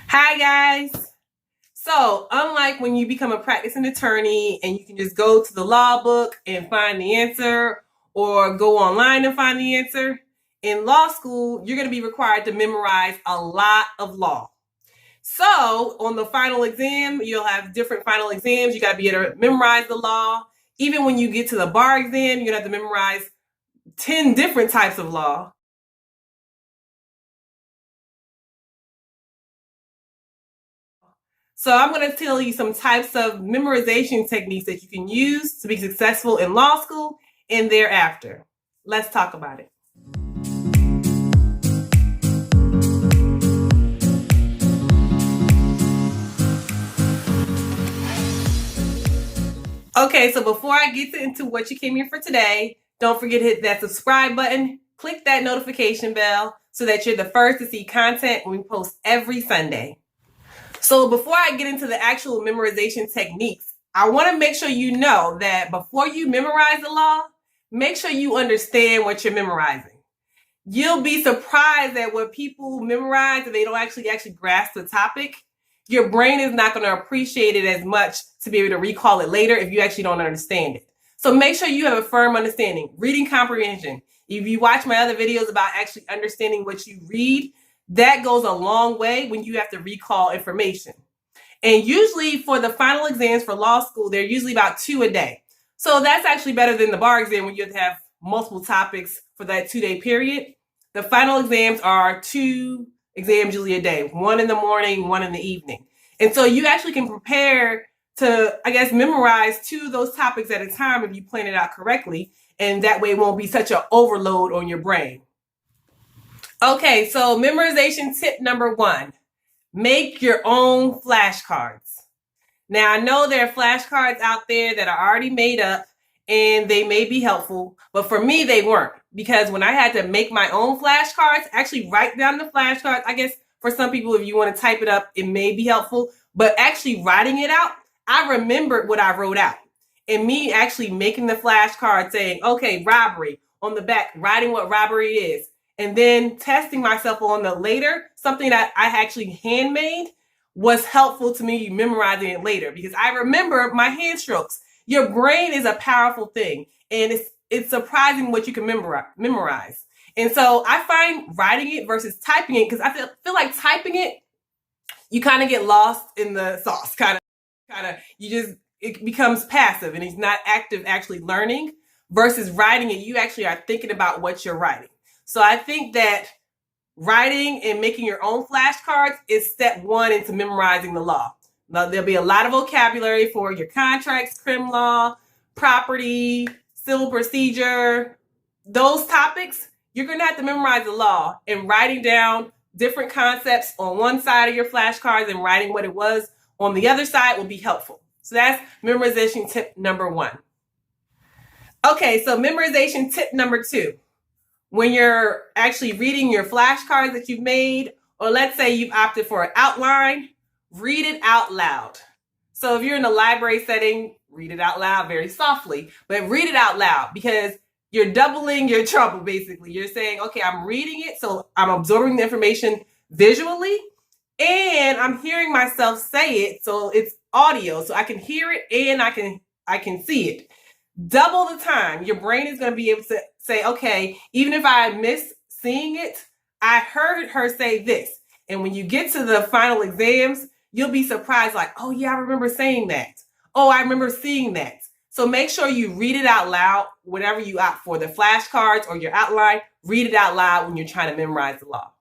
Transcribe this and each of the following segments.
Hi guys. So unlike when you become a practicing attorney and you can just go to the law book and find the answer or go online and find the answer, in law school, you're going to be required to memorize a lot of law. So on the final exam, you'll have different final exams. You got to be able to memorize the law. Even when you get to the bar exam, you're going to have to memorize 10 different types of law. So I'm going to tell you some types of memorization techniques that you can use to be successful in law school and thereafter. Let's talk about it. Okay, so before I get into what you came here for today, don't forget to hit that subscribe button, click that notification bell so that you're the first to see content when we post every Sunday. So before I get into the actual memorization techniques, I want to make sure you know that before you memorize the law, make sure you understand what you're memorizing. You'll be surprised at what people memorize if they don't actually grasp the topic. Your brain is not going to appreciate it as much to be able to recall it later if you actually don't understand it. So make sure you have a firm understanding. Reading comprehension. If you watch my other videos about actually understanding what you read, that goes a long way when you have to recall information. And usually for the final exams for law school, they're usually about 2 a day. So that's actually better than the bar exam when you have to have multiple topics for that 2-day period. The final exams are 2 exams usually a day, 1 in the morning, 1 in the evening. And so you actually can prepare to, memorize 2 of those topics at a time if you plan it out correctly. And that way it won't be such an overload on your brain. Okay, so memorization tip number 1, make your own flashcards. Now, I know there are flashcards out there that are already made up and they may be helpful, but for me, they weren't, because when I had to make my own flashcards, actually write down the flashcards, I guess for some people, if you want to type it up, it may be helpful, but actually writing it out, I remembered what I wrote out. And me actually making the flashcard saying, okay, robbery, on the back, writing what robbery is, and then testing myself on the later, something that I actually handmade was helpful to me memorizing it later, because I remember my hand strokes. Your brain is a powerful thing, and it's surprising what you can memorize. And so I find writing it versus typing it, because I feel like typing it, you kind of get lost in the sauce, it becomes passive and it's not active actually learning, versus writing it, you actually are thinking about what you're writing. So I think that writing and making your own flashcards is step 1 into memorizing the law. Now, there'll be a lot of vocabulary for your contracts, crim law, property, civil procedure, those topics. You're going to have to memorize the law, and writing down different concepts on one side of your flashcards and writing what it was on the other side will be helpful. So that's memorization tip number 1. Okay, so memorization tip number 2. When you're actually reading your flashcards that you've made, or let's say you've opted for an outline, read it out loud. So if you're in a library setting, read it out loud very softly, but read it out loud, because you're doubling your trouble, basically. You're saying, okay, I'm reading it, so I'm absorbing the information visually, and I'm hearing myself say it, so it's audio, so I can hear it and I can see it. Double the time. Your brain is going to be able to say, okay, even if I miss seeing it, I heard her say this. And when you get to the final exams, you'll be surprised, like, oh yeah, I remember saying that. Oh, I remember seeing that. So make sure you read it out loud, whatever you opt for, the flashcards or your outline, read it out loud when you're trying to memorize the law.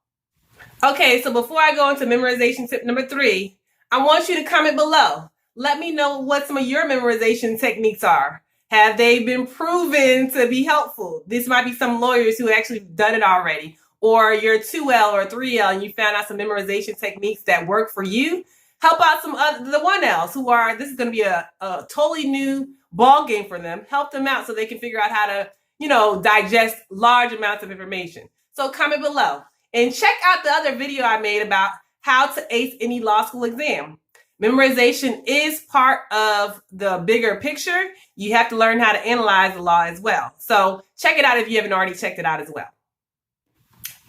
Okay, so before I go into memorization tip number 3, I want you to comment below. Let me know what some of your memorization techniques are. Have they been proven to be helpful? This might be some lawyers who actually done it already, or you're 2L or 3L and you found out some memorization techniques that work for you. Help out the 1Ls who are, this is going to be a totally new ball game for them. Help them out so they can figure out how to, digest large amounts of information. So comment below and check out the other video I made about how to ace any law school exam. Memorization is part of the bigger picture. You have to learn how to analyze the law as well. So check it out if you haven't already checked it out as well.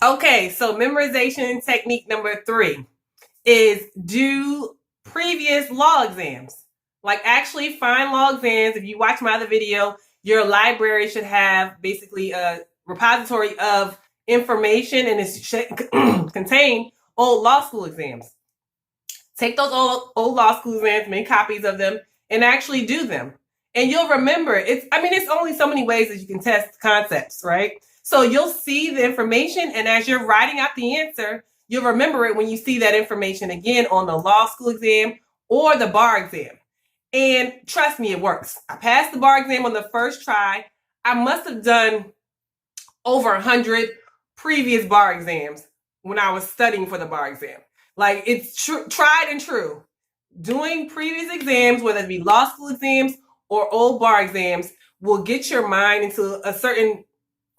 Okay, so memorization technique number 3 is do previous law exams. Like actually find law exams. If you watch my other video, your library should have basically a repository of information, and it should contain old law school exams. Take those old law school exams, make copies of them, and actually do them. And you'll remember it's only so many ways that you can test concepts, right? So you'll see the information, and as you're writing out the answer, you'll remember it when you see that information again on the law school exam or the bar exam. And trust me, it works. I passed the bar exam on the first try. I must have done over 100 previous bar exams when I was studying for the bar exam. Like, it's tried and true. Doing previous exams, whether it be law school exams or old bar exams, will get your mind into a certain,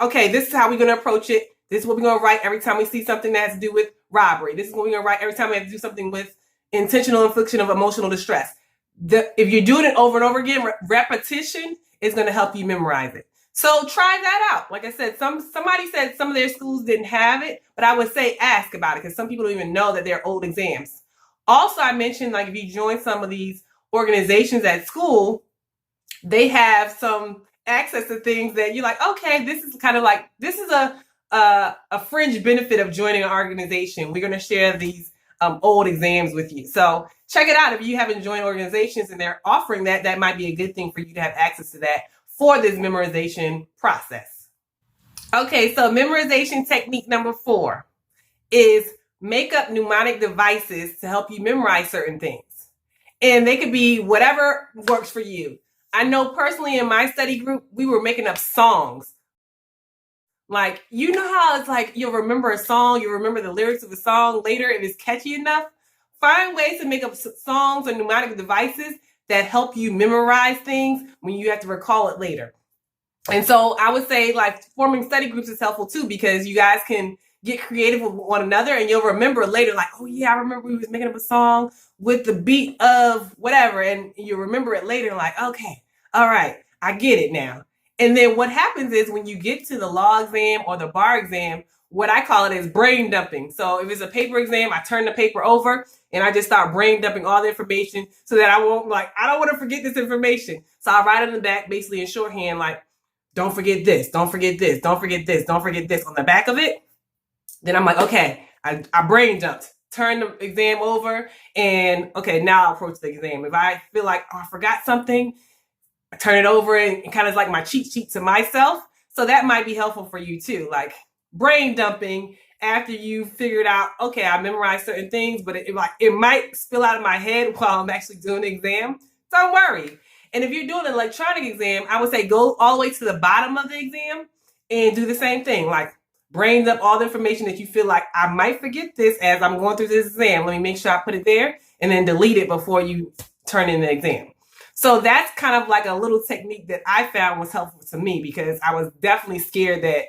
okay, this is how we're going to approach it. This is what we're going to write every time we see something that has to do with robbery. This is what we're going to write every time we have to do something with intentional infliction of emotional distress. If you're doing it over and over again, repetition is going to help you memorize it. So try that out. Like I said, somebody said some of their schools didn't have it, but I would say ask about it because some people don't even know that they're old exams. Also, I mentioned, like, if you join some of these organizations at school, they have some access to things that you're like, okay, this is a fringe benefit of joining an organization. We're going to share these old exams with you. So check it out. If you haven't joined organizations and they're offering that, that might be a good thing for you to have access to that for this memorization process. Okay, so memorization technique number 4 is make up mnemonic devices to help you memorize certain things. And they could be whatever works for you. I know personally in my study group, we were making up songs. Like, you know how it's like you'll remember a song, you remember the lyrics of a song later if it's catchy enough? Find ways to make up songs or mnemonic devices that help you memorize things when you have to recall it later. And so I would say, like, forming study groups is helpful too, because you guys can get creative with one another and you'll remember later, like, oh yeah, I remember we was making up a song with the beat of whatever, and you remember it later, like, okay, all right, I get it now. And then what happens is when you get to the law exam or the bar exam, what I call it is brain dumping. So if it's a paper exam, I turn the paper over and I just start brain dumping all the information so that I don't want to forget this information. So I write on the back, basically in shorthand, like, don't forget this, don't forget this, don't forget this, don't forget this on the back of it. Then I'm like, okay, I brain dumped, turn the exam over, and okay, now I'll approach the exam. If I feel like, oh, I forgot something, I turn it over and kind of like my cheat sheet to myself. So that might be helpful for you too. Like brain dumping after you figured out, okay, I memorized certain things, but it might spill out of my head while I'm actually doing the exam. Don't worry. And if you're doing an electronic exam, I would say go all the way to the bottom of the exam and do the same thing. Like brain dump all the information that you feel like I might forget this as I'm going through this exam. Let me make sure I put it there and then delete it before you turn in the exam. So that's kind of like a little technique that I found was helpful to me because I was definitely scared that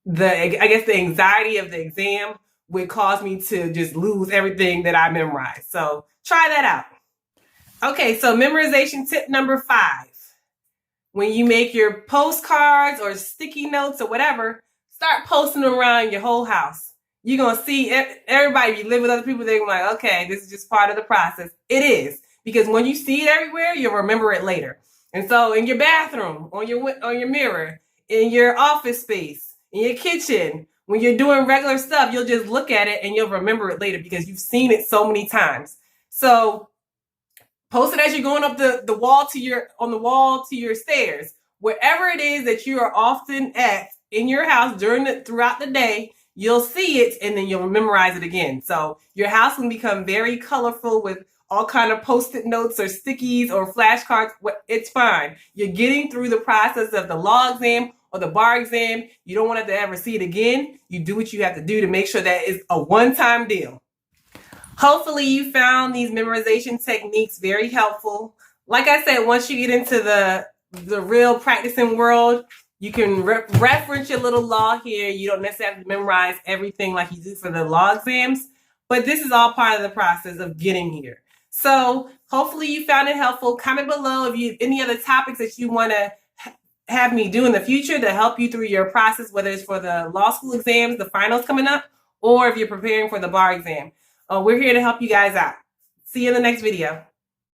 the anxiety of the exam would cause me to just lose everything that I memorized. So try that out. Okay, so memorization tip number 5. When you make your postcards or sticky notes or whatever, start posting them around your whole house. You're going to see everybody, if you live with other people, they're like, okay, this is just part of the process. It is. Because when you see it everywhere, you'll remember it later. And so in your bathroom, on your mirror, in your office space, in your kitchen, when you're doing regular stuff, you'll just look at it and you'll remember it later because you've seen it so many times. So post it as you're going up the wall on the wall to your stairs. Wherever it is that you are often at in your house throughout the day, you'll see it and then you'll memorize it again. So your house can become very colorful with all kind of post-it notes or stickies or flashcards. It's fine. You're getting through the process of the law exam or the bar exam. You don't want to ever see it again. You do what you have to do to make sure that it's a one-time deal. Hopefully you found these memorization techniques very helpful. Like I said, once you get into the real practicing world, you can reference your little law here. You don't necessarily have to memorize everything like you do for the law exams, but this is all part of the process of getting here. So hopefully you found it helpful. Comment below if you have any other topics that you want to have me do in the future to help you through your process, whether it's for the law school exams, the finals coming up, or if you're preparing for the bar exam. We're here to help you guys out. See you in the next video.